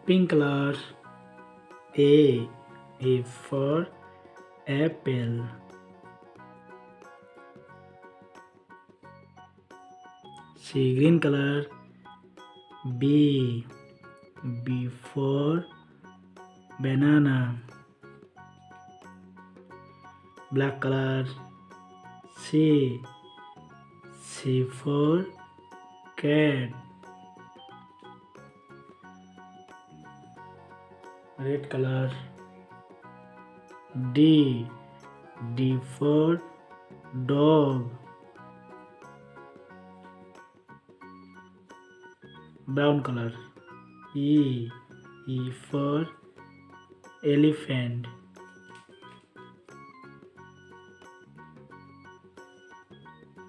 Pink color. A for apple. C. Green color. B for banana. Black color. C for cat. Red color. D for dog. Brown color. E for elephant.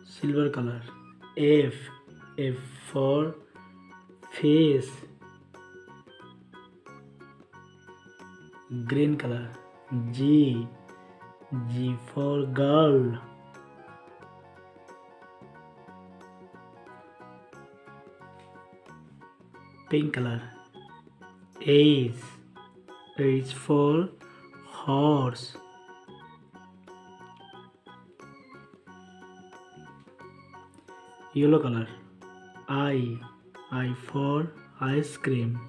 Silver color. F for fish. Green color. G for girl. Pink color. H for horse. Yellow color. I for ice cream.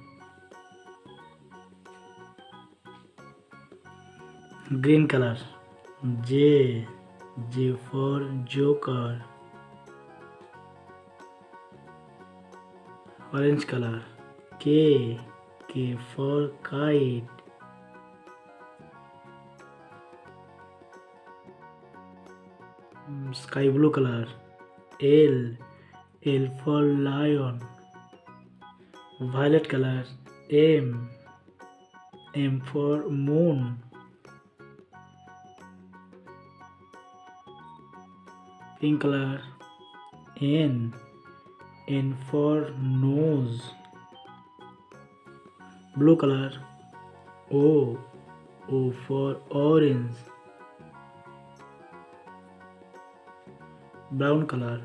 Green color. J for joker. Orange color. K for kite. Sky blue color. L for lion. Violet color. M for moon. Pink color. N for nose. Blue color. O for orange. Brown color.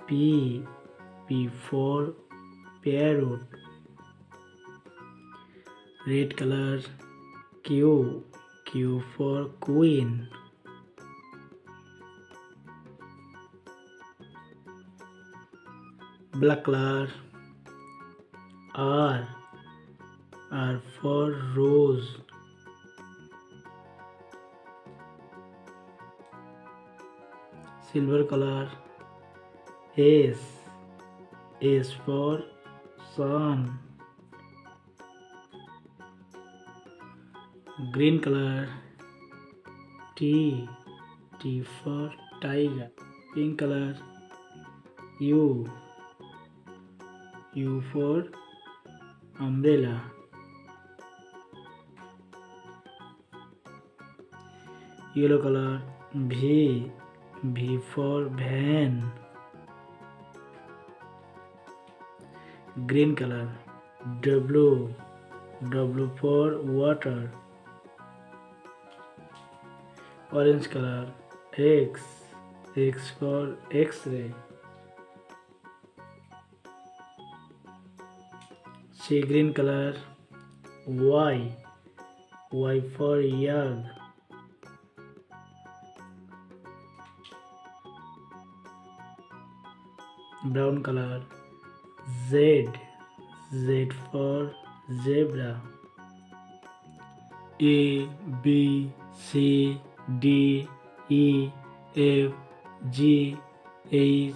P for parrot. Red color. Q for queen. Black color. R for rose. Silver color. S for sun. Green color. T for tiger. Pink color. U for umbrella. Yellow color. V for van. Green color. W for water. Orange color. X for X-ray. Sea green color. Y for yard. Brown color. Z for zebra. A B C D E F G H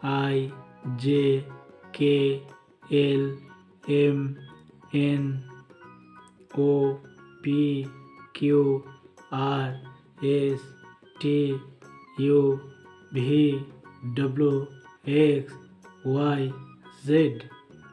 I J K L M N O P Q R S T U V W X Y Z.